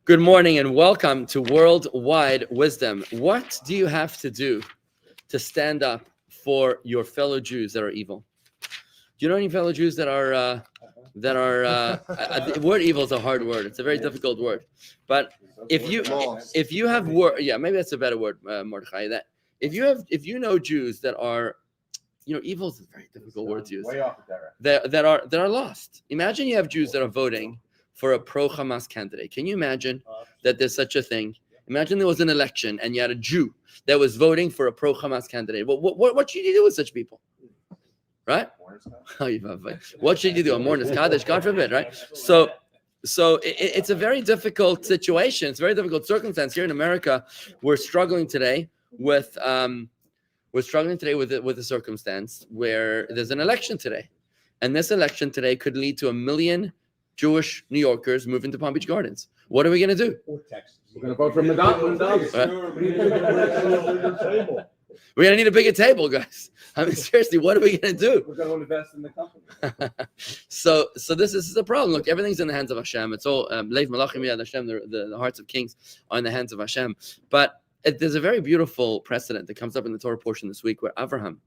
Good morning and welcome to Worldwide Wisdom. What do you have to do to stand up for your fellow Jews that are evil? Do you know any fellow Jews that are the word evil is a hard word. It's a very difficult word. But if you have word, yeah, maybe that's a better word, Mordechai. That if you know Jews that are, evil is a very difficult word to use. Way off the that are lost. Imagine you have Jews that are voting for a pro-Hamas candidate. Can you imagine that there's such a thing? Imagine there was an election and you had a Jew that was voting for a pro-Hamas candidate. What should you do with such people? Right? What should you do? A mourner's kaddish, God forbid, right? So it's a very difficult situation. It's a very difficult circumstance. Here in America, we're struggling today with a circumstance where there's an election today. And this election today could lead to 1 million Jewish New Yorkers moving to Palm Beach Gardens. What are we going to do? Or Texas. We're going to vote for McDonald's. We're going to need a bigger table, guys. I mean, seriously, what are we going to do? We're going to invest in the company. So this is the problem. Look, everything's in the hands of Hashem. It's all Leiv Malachim Yad Hashem. The hearts of kings are in the hands of Hashem. But there's a very beautiful precedent that comes up in the Torah portion this week where Abraham,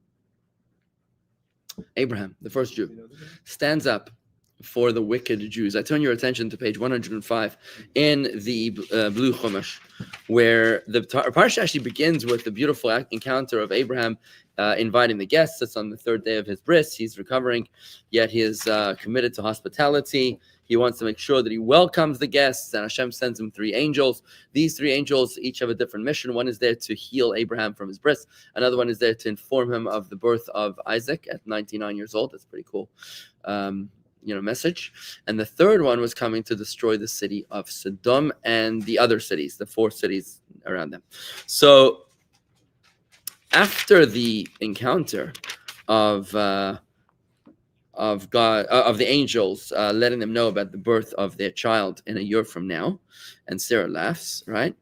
the first Jew, stands up for the wicked Jews. I turn your attention to page 105 in the Blue Chumash, where the Parsha actually begins with the beautiful encounter of Abraham inviting the guests. It's on the third day of his bris. He's recovering, yet he is committed to hospitality. He wants to make sure that he welcomes the guests, and Hashem sends him 3 angels. These 3 angels each have a different mission. One is there to heal Abraham from his bris. Another one is there to inform him of the birth of Isaac at 99 years old. That's pretty cool. Message. And the third one was coming to destroy the city of Sodom and the other cities, the 4 cities around them. So after the encounter of the angels letting them know about the birth of their child in a year from now, and Sarah laughs, right?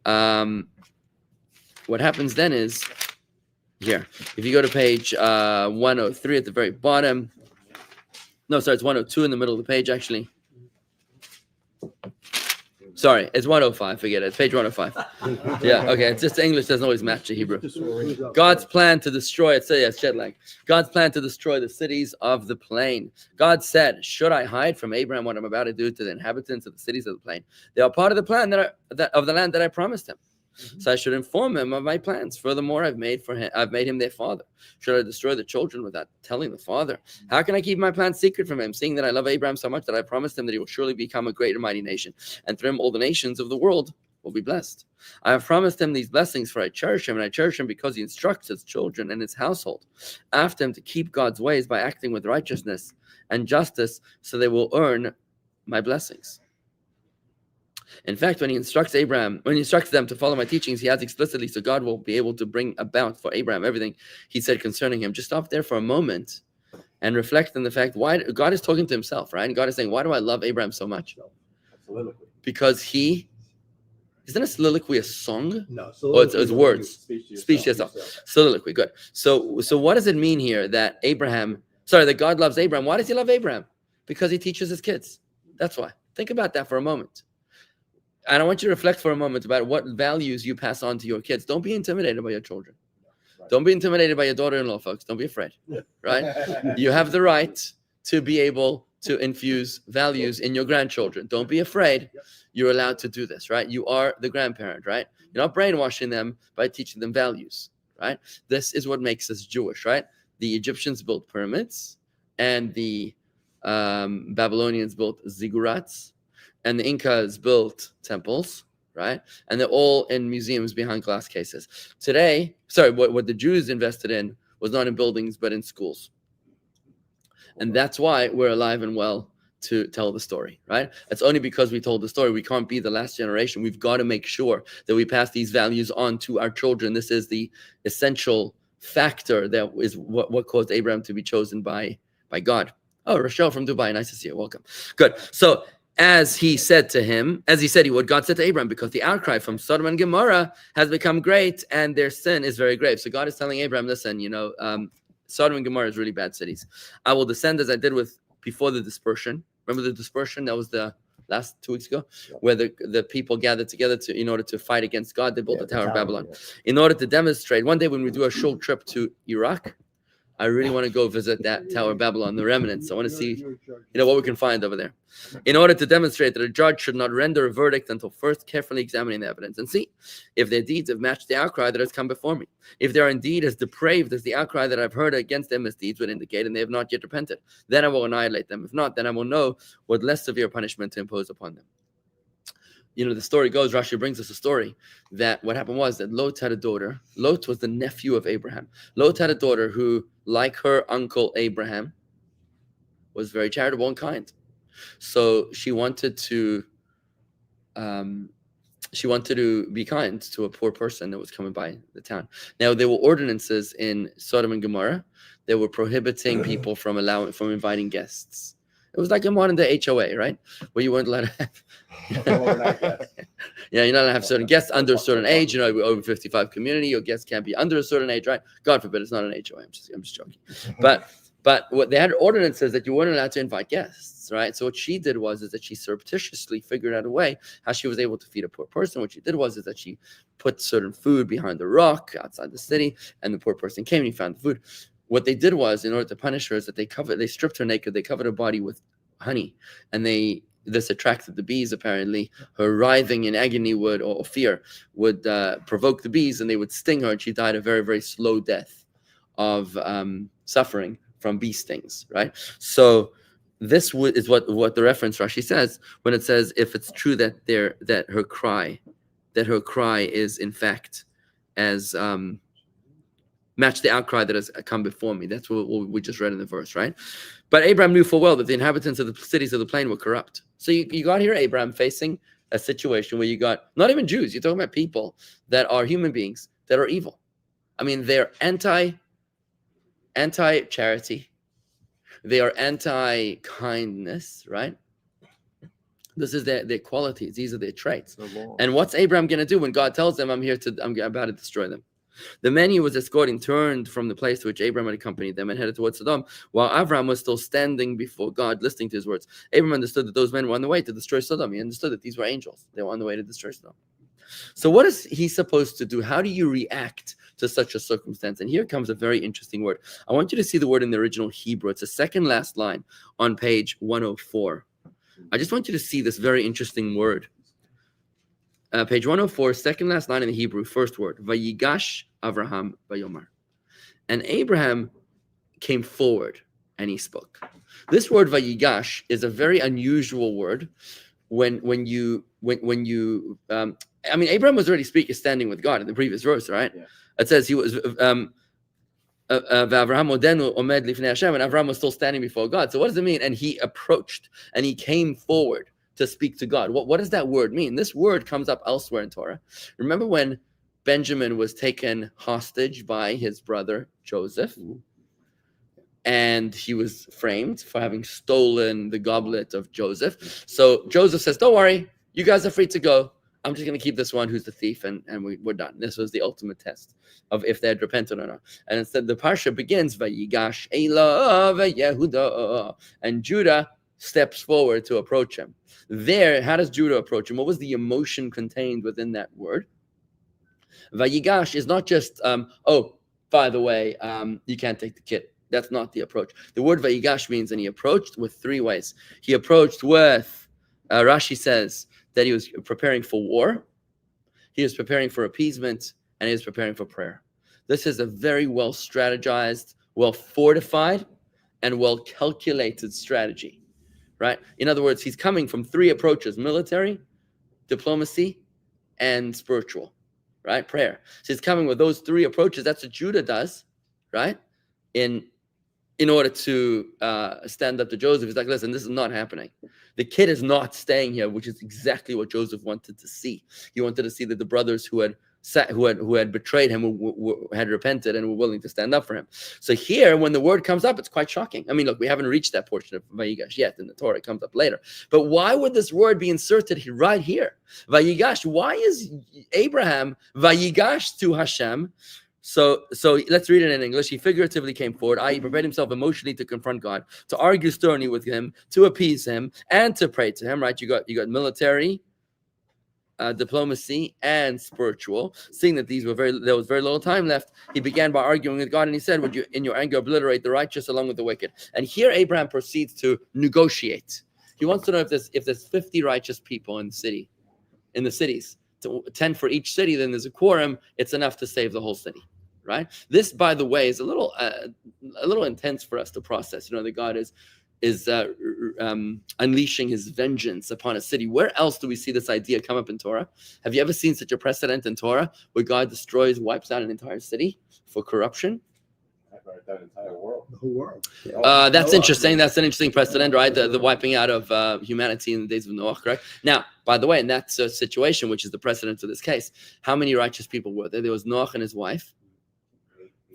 What happens then is here. If you go to page 103 at the very bottom. No, sorry, it's 102 in the middle of the page, actually. Sorry, it's 105. Forget it. It's page 105. Yeah, okay. It's just English doesn't always match the Hebrew. God's plan to destroy it. So yes, jet lag. God's plan to destroy the cities of the plain. God said, "Should I hide from Abraham what I'm about to do to the inhabitants of the cities of the plain? They are part of the plan of the land that I promised him. So I should inform him of my plans. Furthermore, I've made him their father. Should I destroy the children without telling the father? How can I keep my plans secret from him, seeing that I love Abraham so much that I promised him that he will surely become a great and mighty nation, and through him all the nations of the world will be blessed. I have promised him these blessings, for I cherish him, and I cherish him because he instructs his children and his household after him to keep God's ways by acting with righteousness and justice, so they will earn my blessings." In fact, when he instructs them to follow my teachings, he adds explicitly, so God will be able to bring about for Abraham everything he said concerning him. Just stop there for a moment and reflect on the fact why God is talking to himself, right? And God is saying, why do I love Abraham so much? Soliloquy. Because isn't a soliloquy a song? No, it's words. Speech to yourself. Soliloquy, good. So what does it mean here that God loves Abraham? Why does he love Abraham? Because he teaches his kids. That's why. Think about that for a moment. And I want you to reflect for a moment about what values you pass on to your kids. Don't be intimidated by your children. Right. Don't be intimidated by your daughter-in-law, folks. Don't be afraid, right? You have the right to be able to infuse values in your grandchildren. Don't be afraid. You're allowed to do this, right? You are the grandparent, right? You're not brainwashing them by teaching them values, right? This is what makes us Jewish, right? The Egyptians built pyramids, and the Babylonians built ziggurats, and the Incas built temples, right? And they're all in museums behind glass cases. Today, what the Jews invested in was not in buildings, but in schools. And that's why we're alive and well to tell the story, right? It's only because we told the story. We can't be the last generation. We've got to make sure that we pass these values on to our children. This is the essential factor that is what caused Abraham to be chosen by God. Oh, Rochelle from Dubai. Nice to see you. Welcome. Good. So, as he said he would, God said to Abraham, because the outcry from Sodom and Gomorrah has become great and their sin is very grave. So God is telling Abraham, listen, Sodom and Gomorrah is really bad cities. I will descend as I did with before the dispersion. Remember the dispersion? That was the last 2 weeks ago, Yeah. where the people gathered together in order to fight against God. They built the Tower of Babylon. Yeah. In order to demonstrate, one day when we do a short trip to Iraq, I really want to go visit that Tower of Babylon, the remnants. I want to see, what we can find over there. In order to demonstrate that a judge should not render a verdict until first carefully examining the evidence and see if their deeds have matched the outcry that has come before me. If they are indeed as depraved as the outcry that I've heard against their misdeeds would indicate, and they have not yet repented, then I will annihilate them. If not, then I will know what less severe punishment to impose upon them. The story goes, Rashi brings us a story that what happened was that Lot had a daughter. Lot was the nephew of Abraham. Lot had a daughter who, like her uncle Abraham, was very charitable and kind. So she wanted to be kind to a poor person that was coming by the town. Now, there were ordinances in Sodom and Gomorrah that were prohibiting people from inviting guests. It was like a modern day HOA, right? Where you weren't allowed to have you're not allowed to have certain guests under a certain age. Over 55 community, your guests can't be under a certain age, right? God forbid, it's not an HOA. I'm just joking. But what they had ordinances that you weren't allowed to invite guests, right? So what she did was that she surreptitiously figured out a way how she was able to feed a poor person. What she did was that she put certain food behind the rock outside the city, and the poor person came and he found the food. What they did was, in order to punish her, is that they stripped her naked, they covered her body with honey, and this attracted the bees. Apparently, her writhing in agony or fear would provoke the bees, and they would sting her, and she died a very, very slow death of suffering from bee stings. Right. So this is what the reference Rashi says when it says, if it's true that her cry is in fact as match the outcry that has come before me. That's what we just read in the verse, right? But Abraham knew full well that the inhabitants of the cities of the plain were corrupt. So you got here Abraham facing a situation where you got not even Jews. You're talking about people that are human beings that are evil. I mean, they're anti-charity. They are anti-kindness, right? This is their qualities. These are their traits. And what's Abraham going to do when God tells them, I'm about to destroy them? The man he was escorting turned from the place to which Abraham had accompanied them and headed towards Sodom, while Abraham was still standing before God, listening to his words. Abraham understood that those men were on the way to destroy Sodom. He understood that these were angels. They were on the way to destroy Sodom. So what is he supposed to do? How do you react to such a circumstance? And here comes a very interesting word. I want you to see the word in the original Hebrew. It's the second last line on page 104. I just want you to see this very interesting word. Page 104, second last line in the Hebrew, first word, Vayigash Avraham Vayomar. And Abraham came forward and he spoke. This word Vayigash is a very unusual word. When you Abraham was already standing with God in the previous verse, right? Yeah. It says he was Avraham Odenu Omed Lifnei Hashem, and Avraham was still standing before God. So what does it mean? And he approached and he came forward to speak to God. What does that word mean? This word comes up elsewhere in Torah. Remember when Benjamin was taken hostage by his brother Joseph, and he was framed for having stolen the goblet of Joseph. So Joseph says, don't worry, you guys are free to go. I'm just going to keep this one who's the thief, and we're done. This was the ultimate test of if they had repented or not. And instead, the parsha begins, Vayigash Elah Yehuda, and Judah steps forward to approach him. There, how does Judah approach him? What was the emotion contained within that word? Vayigash is not just, by the way, you can't take the kid. That's not the approach. The word Vayigash means, and he approached with three ways. He approached with, Rashi says, that he was preparing for war, he was preparing for appeasement, and he was preparing for prayer. This is a very well strategized, well fortified, and well calculated strategy, right? In other words, he's coming from three approaches: military, diplomacy, and spiritual, right? Prayer. So he's coming with those three approaches. That's what Judah does, right? In order to stand up to Joseph. He's like, listen, this is not happening. The kid is not staying here, which is exactly what Joseph wanted to see. He wanted to see that the brothers who had betrayed him had repented and were willing to stand up for him. So here, when the word comes up, it's quite shocking. I mean, look, we haven't reached that portion of Vayigash yet in the Torah. It comes up later. But why would this word be inserted right here? Vayigash. Why is Abraham Vayigash to Hashem? So let's read it in English. He figuratively came forward, i.e. prepared himself emotionally to confront God, to argue sternly with him, to appease him, and to pray to him, right? You got military, diplomacy, and spiritual. Seeing that there was very little time left, he began by arguing with God, and he said, would you in your anger obliterate the righteous along with the wicked? And here Abraham proceeds to negotiate. He wants to know if there's 50 righteous people in the cities, 10 for each city, then there's a quorum, it's enough to save the whole city, right? This, by the way, is a little intense for us to process. That God is unleashing his vengeance upon a city. Where else do we see this idea come up in Torah? Have you ever seen such a precedent in Torah where God wipes out an entire city for corruption? That entire world. The whole world. That's interesting. That's an interesting precedent, right? The wiping out of humanity in the days of Noah, correct? Now, by the way, in that situation, which is the precedent for this case, how many righteous people were there? There was Noah and his wife,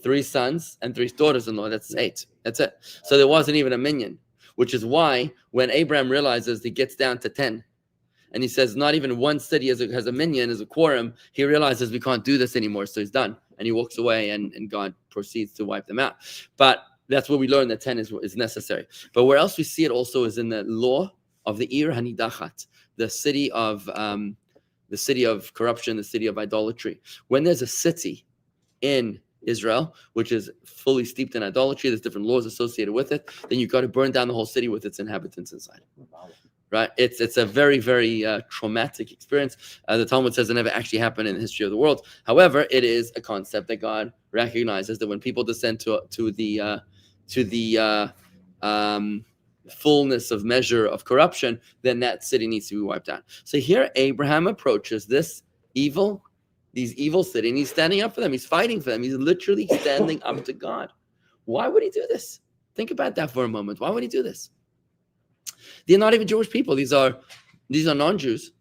3 sons, and 3 daughters-in-law. That's 8. That's it. So there wasn't even a minion, which is why when Abraham realizes he gets down to 10, and he says not even one city has a minion, as a quorum, he realizes we can't do this anymore, so he's done. And he walks away, and God proceeds to wipe them out. But that's where we learn that 10 is necessary. But where else we see it also is in the law of the Ir Hanidachat, the city of corruption, the city of idolatry. When there's a city in Israel which is fully steeped in idolatry, there's different laws associated with it, then you've got to burn down the whole city with its inhabitants inside. Right? It's a very, very traumatic experience. The Talmud says it never actually happened in the history of the world. However, it is a concept that God recognizes, that when people descend to the fullness of measure of corruption, then that city needs to be wiped out. So here Abraham approaches these evil city, and he's standing up for them. He's fighting for them. He's literally standing up to God. Why would he do this? Think about that for a moment. Why would he do this? They're not even Jewish people. These are non-Jews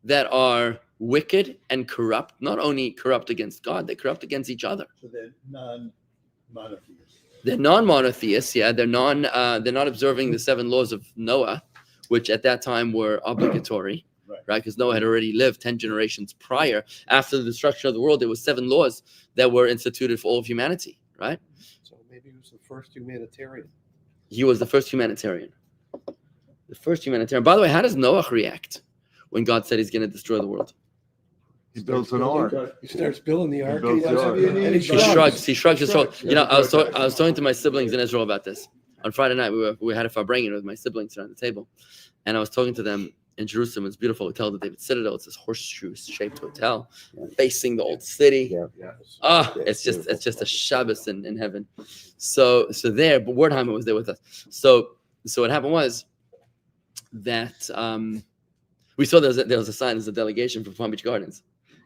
that are wicked and corrupt. Not only corrupt against God, they're corrupt against each other. So they're non-monotheists. They're non-monotheists. Yeah, they're not observing the 7 laws of Noah, which at that time were obligatory, right? Because Noah had already lived 10 generations prior. After the destruction of the world, there were 7 laws that were instituted for all of humanity, right? So maybe he was the first humanitarian. He was the first humanitarian. The first humanitarian. By the way, how does Noah react when God said he's going to destroy the world? He builds an ark. He starts building the ark. builds the ark. And he He shrugs his shoulders. I was talking to my siblings in Israel about this. On Friday night, we had a farbrengen with my siblings around the table. And I was talking to them in Jerusalem. It's a beautiful hotel, the David Citadel. It's this horseshoe-shaped hotel facing the old city. It's just a Shabbos in heaven. So there, but Wordheimer was there with us. So what happened was that we saw there was a sign, there's a delegation from Palm Beach Gardens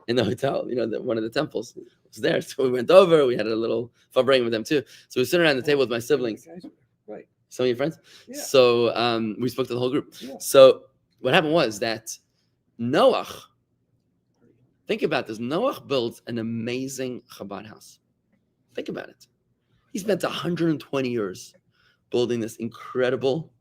in the hotel, one of the temples was there. So we went over, we had a little farbrengen with them too. So we were sitting around the table with my siblings. Right. Some of your friends? Yeah. So we spoke to the whole group. Yeah. So what happened was that Noah, think about this, Noah builds an amazing Chabad house. Think about it. He spent 120 years building this incredible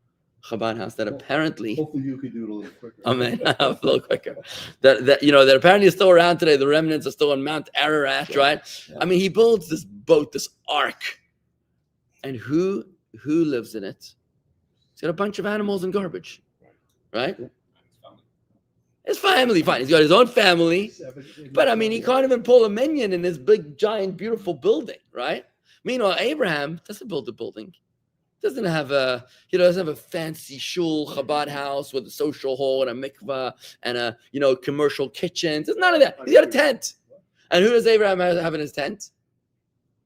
Chabad house that apparently, Hopefully you could do it a little quicker. a little quicker. That apparently is still around today. The remnants are still on Mount Ararat, right? Yeah. I mean, he builds this boat, this ark, and who lives in it? He's got a bunch of animals and garbage, right? His family, fine. He's got his own family, but I mean, he can't even pull a minion in this big, giant, beautiful building, right? Meanwhile, Abraham doesn't build a building. Doesn't have a fancy shul Chabad house with a social hall and a mikvah and a commercial kitchen. There's none of that. He's got a tent. And who does Abraham have in his tent?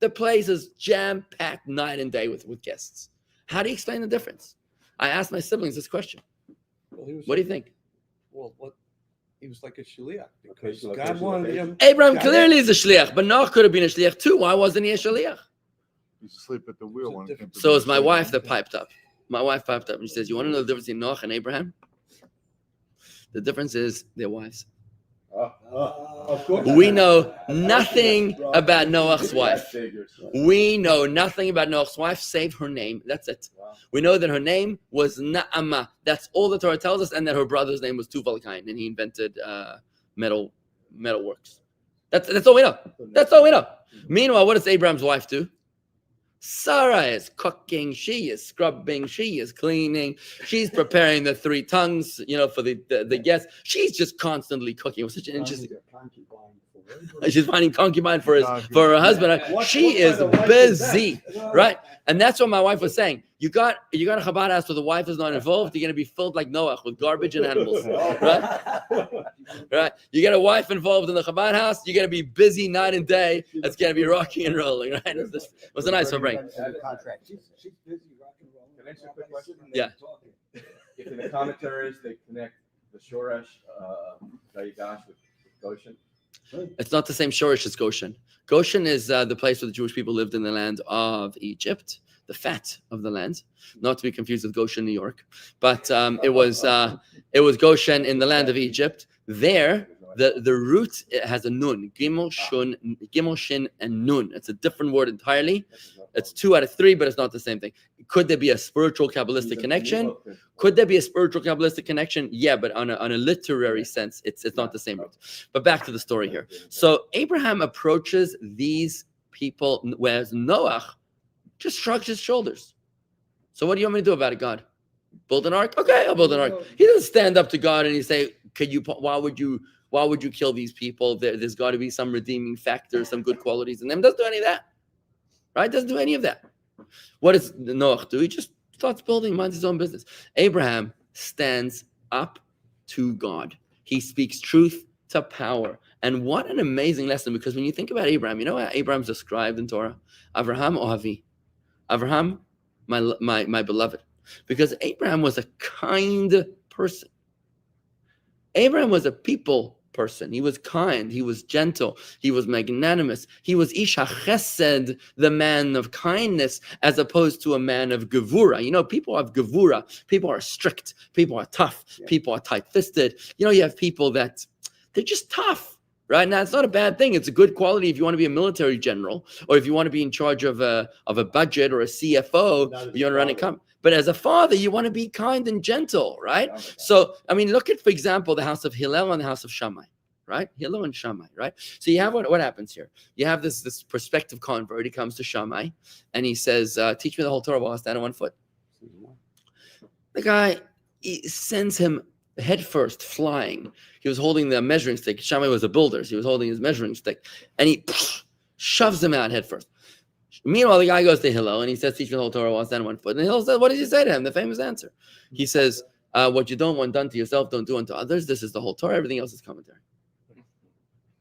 The place is jam-packed night and day with guests. How do you explain the difference? I asked my siblings this question. What do you think? Well, he was like a shliach because Location, God wanted him. Abraham clearly is a shliach, but Noach could have been a shliach too. Why wasn't he a shliach? He used to sleep at the wheel. When it came to So the it's my sleep. wife that piped up. My wife piped up and she says, "You want to know the difference between Noach and Abraham? The difference is their wives. Of course. We know nothing about Noach's wife. We know nothing about Noach's wife save her name. That's it. We know that her name was Na'amah. That's all the Torah tells us, and that her brother's name was Tuval Kain, and he invented metal works. That's all we know. That's all we know. Meanwhile, what does Abraham's wife do? Sarah is cooking, she is scrubbing, she is cleaning, she's preparing the 3 tongues, for the guests. She's just constantly cooking. It was such an interesting. She's finding concubine for her husband. She is busy, right? And that's what my wife was saying. You got a Chabad house where the wife is not involved. You're going to be filled like Noah with garbage and animals, right? Right? You get a wife involved in the Chabad house. You're going to be busy night and day. It's going to be rocking and rolling, right? It was a nice one, right? She's busy rock and roll. Can I ask you a quick question? Yeah. If in the commentaries they connect the Shoresh Vayigash with Goshen. It's not the same Shorish as Goshen. Goshen is the place where the Jewish people lived in the land of Egypt, the fat of the land, not to be confused with Goshen, New York. But it was Goshen in the land of Egypt. There, the root, it has a nun, gimel, shin, and nun. It's a different word entirely. It's 2 out of 3, but it's not the same thing. Could there be a spiritual Kabbalistic connection? Could there be a spiritual Kabbalistic connection? Yeah, but on a literary sense, it's not the same root. But back to the story here. So Abraham approaches these people, whereas Noah just shrugs his shoulders. So what do you want me to do about it, God? Build an ark? Okay, I'll build an ark. He doesn't stand up to God and he say, why would you kill these people? There's got to be some redeeming factor, some good qualities in them. Doesn't do any of that. Right? Doesn't do any of that. What does Noah do? He just starts building, minds his own business. Abraham stands up to God. He speaks truth to power. And what an amazing lesson, because when you think about Abraham, you know how Abraham's described in Torah? Avraham Ohavi. Avraham, my beloved. Because Abraham was a kind person. Abraham was a people person. He was kind. He was gentle. He was magnanimous. He was Ish HaChesed, the man of kindness, as opposed to a man of Gevura. People have Gevura. People are strict. People are tough. People are tight-fisted. You have people that they're just tough, right? Now, it's not a bad thing. It's a good quality if you want to be a military general or if you want to be in charge of a budget or a CFO. You want to run a company. But as a father, you want to be kind and gentle, right? So, look at, for example, the house of Hillel and the house of Shammai, right? Hillel and Shammai, right? So you have what happens here? You have this prospective convert. He comes to Shammai and he says, teach me the whole Torah while I stand on 1 foot. The guy sends him headfirst flying. He was holding the measuring stick. Shammai was a builder, so he was holding his measuring stick. And he shoves him out headfirst. Meanwhile, the guy goes to Hillel and he says, teach me the whole Torah while I stand on 1 foot. And Hillel says, what did you say to him? The famous answer. He says, what you don't want done to yourself, don't do unto others. This is the whole Torah. Everything else is commentary.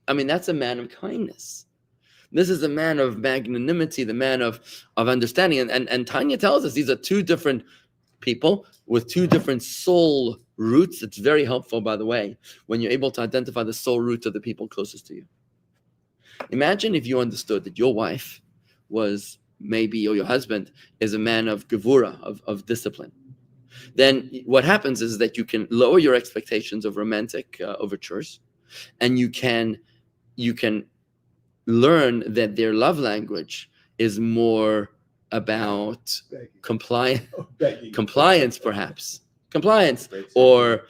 That's a man of kindness. This is a man of magnanimity, the man of understanding. And Tanya tells us these are 2 different people with 2 different soul roots. It's very helpful, by the way, when you're able to identify the soul root of the people closest to you. Imagine if you understood that your wife was maybe, or your husband is a man of gevura, of discipline. Then what happens is that you can lower your expectations of romantic overtures, and you can learn that their love language is more about compliance, perhaps compliance, or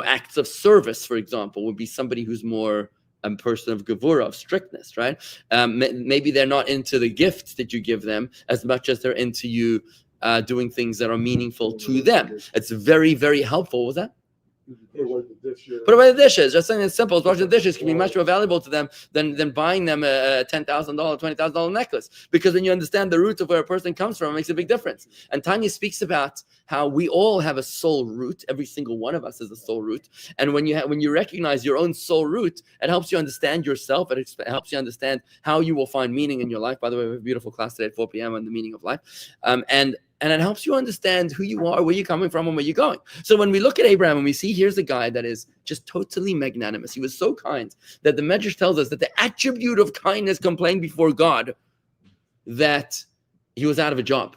acts of service. For example, would be somebody who's more a person of gevura, of strictness, right? Maybe they're not into the gifts that you give them as much as they're into you doing things that are meaningful to them. It's very, very helpful. What was that? Put away the dishes. Just something as simple as washing the dishes can be much more valuable to them than buying them a $10,000, $20,000 necklace. Because when you understand the root of where a person comes from, it makes a big difference. And Tanya speaks about how we all have a soul root. Every single one of us is a soul root. And when you recognize your own soul root, it helps you understand yourself. It helps you understand how you will find meaning in your life. By the way, we have a beautiful class today at 4 p.m. on the meaning of life. And it helps you understand who you are, where you're coming from, and where you're going. So when we look at Abraham and we see here's a guy that is just totally magnanimous. He was so kind that the Medrash tells us that the attribute of kindness complained before God that he was out of a job.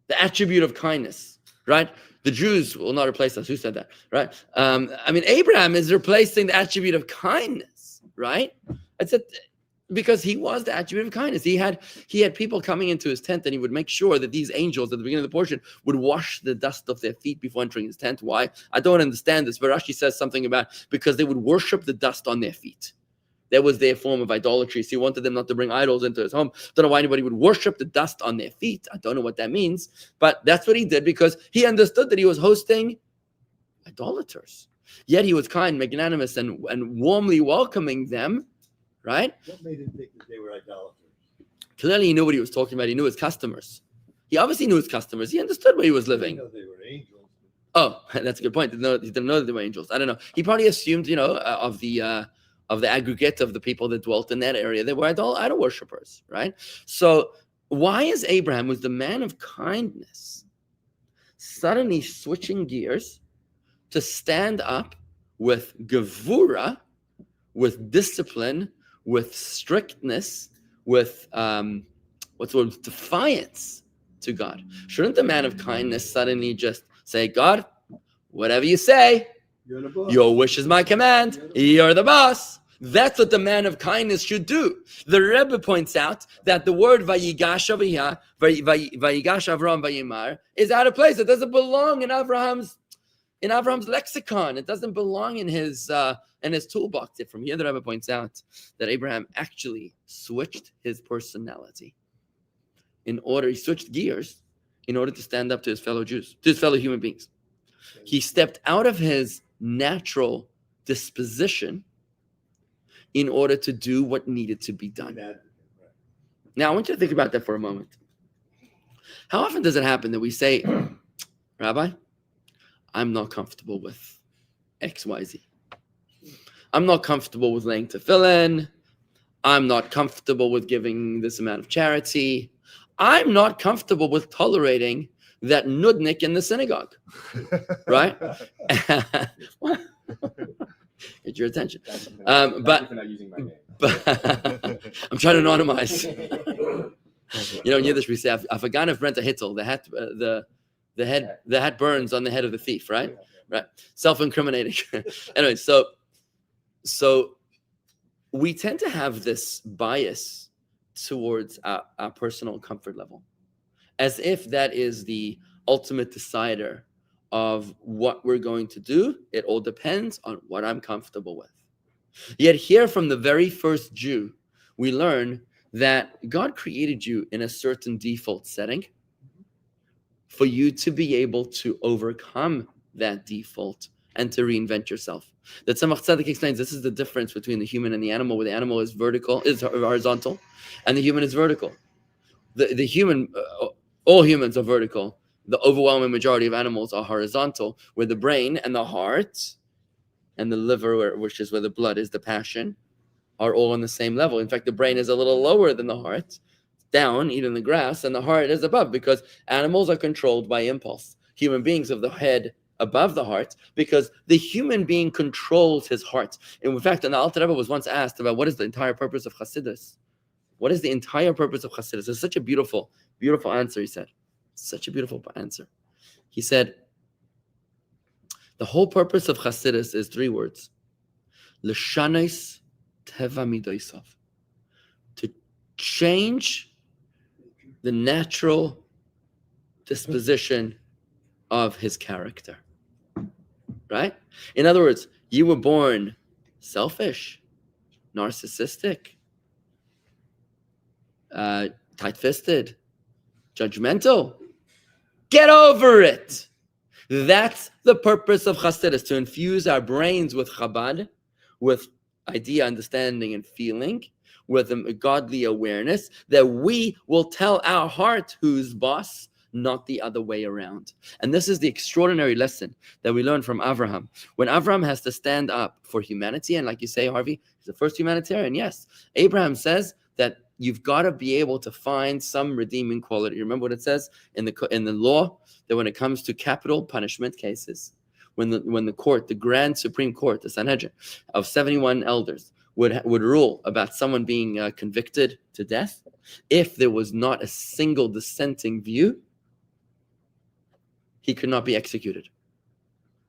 The attribute of kindness, right? The Jews will not replace us. Who said that, right? Abraham is replacing the attribute of kindness, right? Because he was the attribute of kindness. He had people coming into his tent, and he would make sure that these angels at the beginning of the portion would wash the dust off their feet before entering his tent. Why? I don't understand this. But Rashi says something about because they would worship the dust on their feet. That was their form of idolatry. So he wanted them not to bring idols into his home. Don't know why anybody would worship the dust on their feet. I don't know what that means. But that's what he did because he understood that he was hosting idolaters. Yet he was kind, magnanimous, and warmly welcoming them, right? What made him think that they were idolaters? Clearly he knew what he was talking about. He knew his customers. He obviously knew his customers. He understood where he was I didn't living. know they were angels. Oh, that's a good point. He didn't know that they were angels. I don't know. He probably assumed, of the aggregate of the people that dwelt in that area, they were idol worshippers, right? So why is Abraham, who's the man of kindness, suddenly switching gears to stand up with gevura, with discipline, with strictness, with defiance to God? Shouldn't the man of kindness suddenly just say, God, whatever you say, You're the boss. your wish is my command. You're the boss. That's what the man of kindness should do. The Rebbe points out that the word vayigash Avram vayimar is out of place. It doesn't belong in Abraham's lexicon. It doesn't belong in his toolbox. From here, the Rebbe points out that Abraham actually switched his personality. He switched gears in order to stand up to his fellow Jews, to his fellow human beings. He stepped out of his natural disposition in order to do what needed to be done. Now, I want you to think about that for a moment. How often does it happen that we say, Rabbi, I'm not comfortable with X, Y, Z. I'm not comfortable with laying tefillin. I'm not comfortable with giving this amount of charity. I'm not comfortable with tolerating that nudnik in the synagogue, right? Get your attention. But not using my name. I'm trying to anonymize. In Yiddish we say, "Afghan of Brenta Hitzel." The hat burns on the head of the thief, right? Right. Self-incriminating. Anyway, so we tend to have this bias towards our personal comfort level, as if that is the ultimate decider of what we're going to do. It all depends on what I'm comfortable with. Yet here from the very first Jew, we learn that God created you in a certain default setting for you to be able to overcome that default and to reinvent yourself. That Tzemach Tzedek explains this is the difference between the human and the animal, where the animal is horizontal, and the human is vertical. The human, all humans are vertical. The overwhelming majority of animals are horizontal, where the brain and the heart and the liver, which is where the blood is, the passion, are all on the same level. In fact, the brain is a little lower than the heart, down, eating the grass, and the heart is above, because animals are controlled by impulse. Human beings have the head above the heart, because the human being controls his heart. And in fact, the Alter Rebbe was once asked about what is the entire purpose of Chassidus. What is the entire purpose of Chassidus? It's such a beautiful, beautiful answer, he said. Such a beautiful answer. He said, the whole purpose of Chassidus is 3 words. L'shanos teva midosav. To change the natural disposition of his character. Right? In other words, you were born selfish, narcissistic, tight-fisted, judgmental. Get over it. That's the purpose of Chassidus, to infuse our brains with Chabad, with idea, understanding, and feeling, with a godly awareness, that we will tell our heart who's boss, not the other way around. And this is the extraordinary lesson that we learn from Avraham. When Avraham has to stand up for humanity, and like you say, Harvey, he's the first humanitarian, yes. Abraham says that you've got to be able to find some redeeming quality. You remember what it says in the law, that when it comes to capital punishment cases, when the court, the grand Supreme Court, the Sanhedrin of 71 elders would rule about someone being convicted to death, if there was not a single dissenting view, he could not be executed.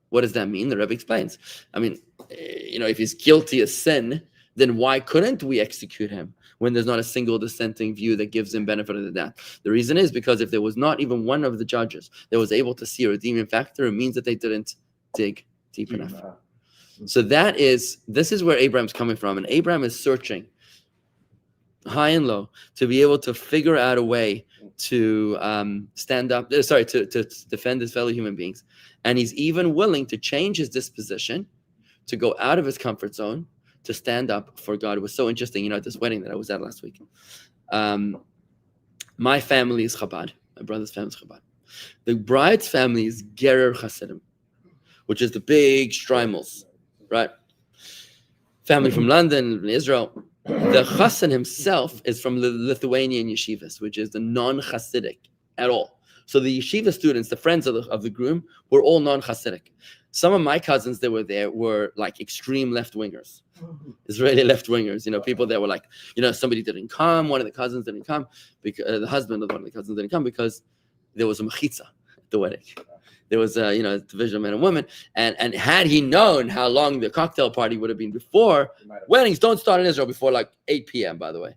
What does that mean? The Rebbe explains. I mean, if he's guilty of sin, then why couldn't we execute him when there's not a single dissenting view that gives him benefit of the doubt? The reason is because if there was not even one of the judges that was able to see a redeeming factor, it means that they didn't dig deep enough. So this is where Abraham's coming from. And Abraham is searching high and low to be able to figure out a way to to defend his fellow human beings. And he's even willing to change his disposition, to go out of his comfort zone, to stand up for God. It was so interesting, at this wedding that I was at last week. My family is Chabad. My brother's family is Chabad. The bride's family is Gerer Hasidim, which is the big Streimels, right? Family from London, Israel. The Chassan himself is from the Lithuanian yeshivas, which is the non-Hasidic at all. So the yeshiva students, the friends of the groom, were all non-Hasidic. Some of my cousins that were there were like extreme left-wingers, Israeli left-wingers. People that were like, somebody didn't come. One of the cousins didn't come because the husband of one of the cousins didn't come because there was a mechitza at the wedding. There was a division of men and women, and had he known how long the cocktail party would have been before, weddings don't start in Israel before like 8 p.m. By the way,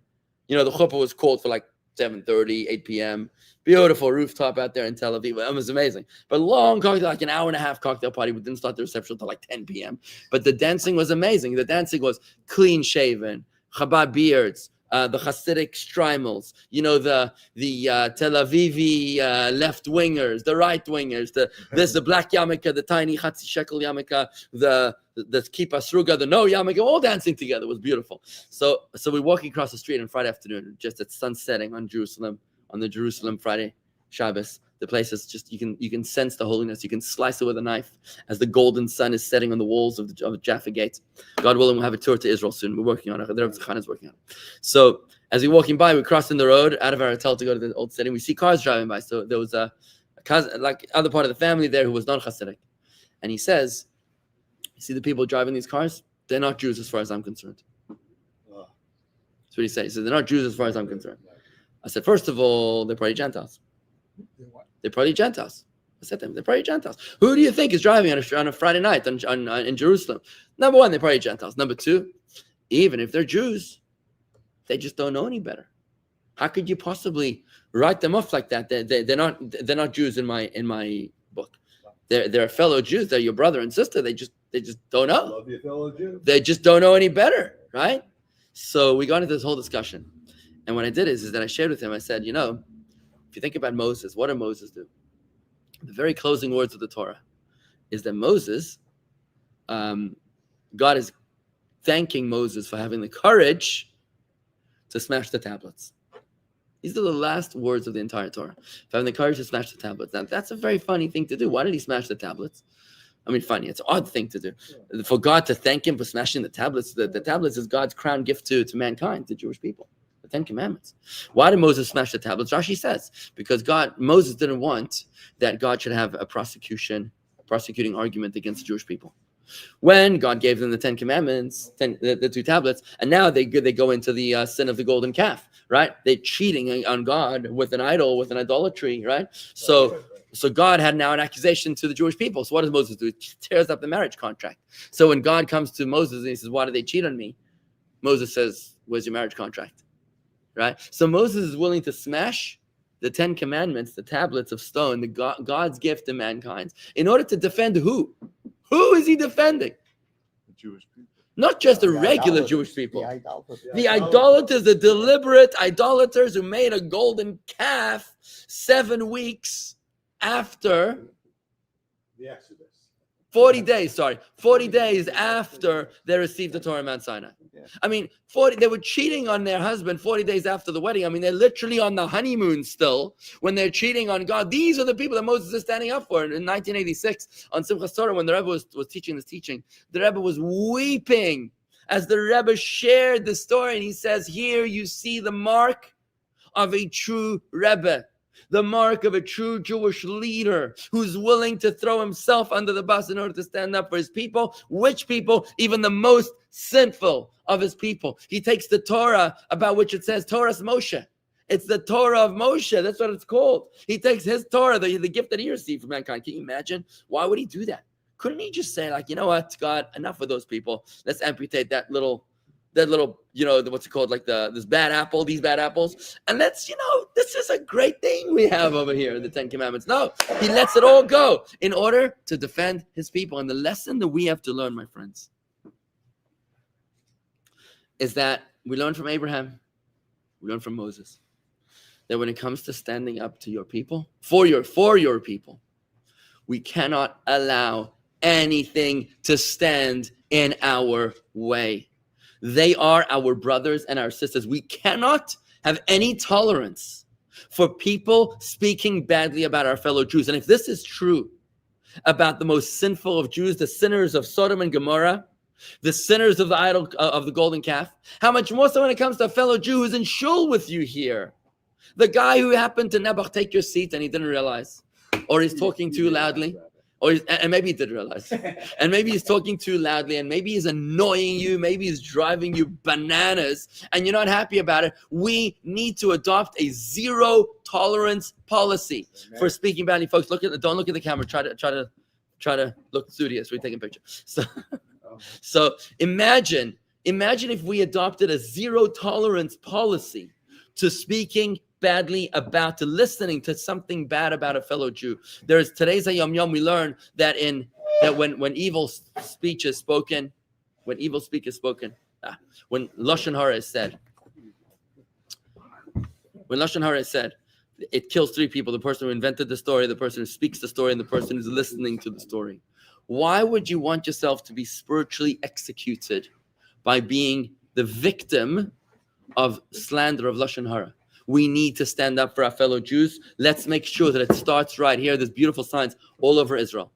the chuppah was called for like 7:30, 8 p.m. Beautiful rooftop out there in Tel Aviv. It was amazing. But long cocktail, like an hour and a half cocktail party. We didn't start the reception until like 10 p.m. But the dancing was amazing. The dancing was clean shaven, Chabad beards, the Hasidic Streimels, the Tel Avivi left wingers, the right wingers, the black yarmulke, the tiny Chatzi shekel yarmulke, the Kippa Sruga, the no yarmulke, all dancing together. It was beautiful. So we're walking across the street on Friday afternoon, just at sun setting on the Jerusalem Friday Shabbos. The place is just, you can sense the holiness. You can slice it with a knife as the golden sun is setting on the walls of the Jaffa Gate. God willing, we'll have a tour to Israel soon. We're working on it. The Rebbe Tzachon is working on it. So as we're walking by, we're crossing the road out of our hotel to go to the old city. We see cars driving by. So there was a cousin, like other part of the family there, who was non-Hasidic. And he says, you see the people driving these cars? They're not Jews as far as I'm concerned. That's what he says. He says, they're not Jews as far as I'm concerned. I said, first of all, they're probably Gentiles. They're probably Gentiles. I said to them, they're probably Gentiles. Who do you think is driving on a Friday night in Jerusalem? Number one, they're probably Gentiles. Number two, even if they're Jews, they just don't know any better. How could you possibly write them off like that? They're not Jews in my book. They're fellow Jews. They're your brother and sister. They just don't know. Love your fellow Jew. They just don't know any better, right? So we got into this whole discussion. And what I did is that I shared with him, I said, if you think about Moses, what did Moses do? The very closing words of the Torah is that Moses, God is thanking Moses for having the courage to smash the tablets. These are the last words of the entire Torah. For having the courage to smash the tablets. Now, that's a very funny thing to do. Why did he smash the tablets? I mean, funny. It's an odd thing to do. For God to thank him for smashing the tablets. The tablets is God's crown gift to mankind, to Jewish people. The 10 Commandments. Why did Moses smash the tablets? Rashi says, because Moses didn't want that God should have a prosecuting argument against the Jewish people. When God gave them the 10 Commandments, the 2 tablets, and now they go into the sin of the golden calf, right? They're cheating on God with an idol, with an idolatry, right? So God had now an accusation to the Jewish people. So what does Moses do? He tears up the marriage contract. So when God comes to Moses and he says, why did they cheat on me? Moses says, where's your marriage contract? Right? So Moses is willing to smash the 10 Commandments, the tablets of stone, God's gift to mankind, in order to defend who? Who is he defending? The Jewish people. Not just the regular Jewish people. The idolaters, the deliberate idolaters who made a golden calf 7 weeks after The Exodus. 40 days after they received the Torah on Mount Sinai. I mean, they were cheating on their husband 40 days after the wedding. I mean, they're literally on the honeymoon still when they're cheating on God. These are the people that Moses is standing up for. In 1986, on Simchas Torah, when the Rebbe was teaching this teaching, the Rebbe was weeping as the Rebbe shared the story. And he says, here you see the mark of a true Rebbe. The mark of a true Jewish leader who's willing to throw himself under the bus in order to stand up for his people. Which people? Even the most sinful of his people. He takes the Torah about which it says Torah's Moshe. It's the Torah of Moshe. That's what it's called. He takes his Torah, the gift that he received from mankind. Can you imagine? Why would he do that? Couldn't he just say, like, you know what, God, enough of those people. Let's amputate that little that little, what's it called, like this bad apple, these bad apples, and let's, this is a great thing we have over here in the Ten Commandments. No, he lets it all go in order to defend his people. And the lesson that we have to learn, my friends, is that we learn from Abraham, we learn from Moses, that when it comes to standing up to your people, for your people, we cannot allow anything to stand in our way. They are our brothers and our sisters. We cannot have any tolerance for people speaking badly about our fellow Jews. And if this is true about the most sinful of Jews, the sinners of Sodom and Gomorrah, the sinners of the idol of the golden calf, how much more so when it comes to a fellow Jew who's in shul with you here? The guy who happened to Nebuch take your seat and he didn't realize, or he's talking too loudly, and maybe he did realize, and maybe he's talking too loudly, and maybe he's annoying you, maybe he's driving you bananas, and you're not happy about it. We need to adopt a zero tolerance policy for speaking badly, folks. Don't look at the camera. Try to look studious. We're taking a picture. So imagine if we adopted a zero tolerance policy to speaking badly about, to listening to something bad about a fellow Jew. There's today's a Yom Yom. We learn that when evil speech is spoken, when Lashon Hara is said, it kills three people: the person who invented the story, the person who speaks the story, and the person who's listening to the story. Why would you want yourself to be spiritually executed by being the victim of slander of Lashon Hara? We need to stand up for our fellow Jews. Let's make sure that it starts right here. There's beautiful signs all over Israel.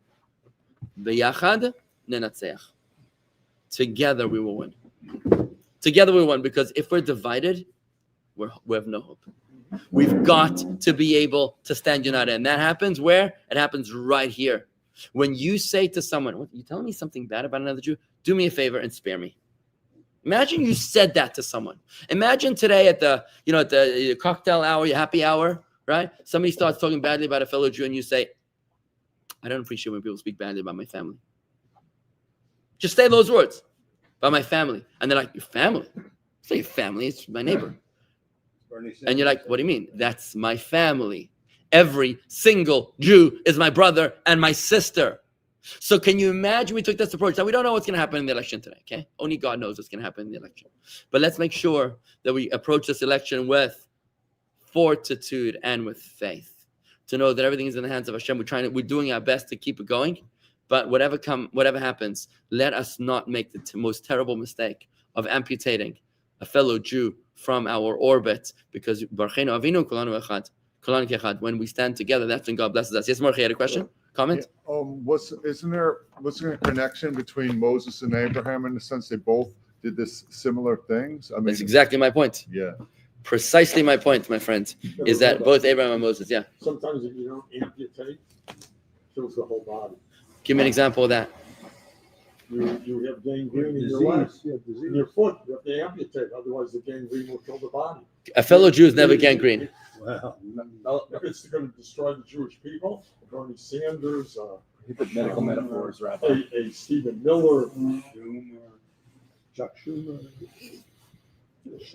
B'yachad nenatzeach. Together we will win. Together we win, because if we're divided, we have no hope. We've got to be able to stand united. And that happens where? It happens right here. When you say to someone, "What, you telling me something bad about another Jew? Do me a favor and spare me." Imagine you said that to someone. Imagine today at the cocktail hour, your happy hour, right? Somebody starts talking badly about a fellow Jew and you say, "I don't appreciate when people speak badly about my family." Just say those words, "about my family." And they're like, "Your family?" It's not your family, it's my neighbor. And you're like, "What do you mean?" "That's my family. Every single Jew is my brother and my sister." So can you imagine we took this approach? Now, we don't know what's going to happen in the election today, okay? Only God knows what's going to happen in the election. But let's make sure that we approach this election with fortitude and with faith, to know that everything is in the hands of Hashem. We're doing our best to keep it going. But whatever happens, let us not make the most terrible mistake of amputating a fellow Jew from our orbit, because Barcheinu Avinu Kolanu Echad, Kolanu Kechad, when we stand together, that's when God blesses us. Yes, Mark, you had a question? Comment? Yeah, wasn't there a connection between Moses and Abraham in the sense they both did this similar things? I mean, That's exactly my point. Yeah. Precisely my point, my friend, is that both Abraham and Moses, yeah. Sometimes if you don't amputate, it kills the whole body. Give me an example of that. You have gangrene in your legs, in your foot. You have to amputate, otherwise the gangrene will kill the body. A fellow Jew is never gangrene. Well, if it's going to destroy the Jewish people, Bernie Sanders, Medical metaphors, Rabbi. a Stephen Miller, Chuck Schumer,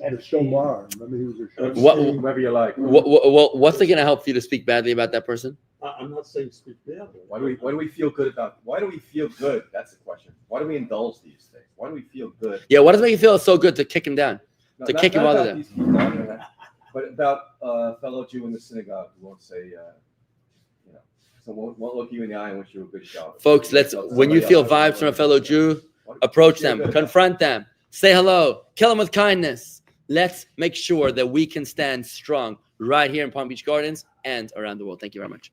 and Shomar. Remember he was a Shomar. Whoever you like. What's it going to help for you to speak badly about that person? I'm not saying speak badly. Why do we feel good about? Why do we feel good? That's the question. Why do we indulge these things? Why do we feel good? Yeah, what does make you feel so good to kick him down? No, To kick him out of there. these people, but about a fellow Jew in the synagogue who won't say, so won't look you in the eye and wish you a good job. Folks, when you feel vibes from a fellow Jew, approach them, confront them, say hello, kill them with kindness. Let's make sure that we can stand strong right here in Palm Beach Gardens and around the world. Thank you very much.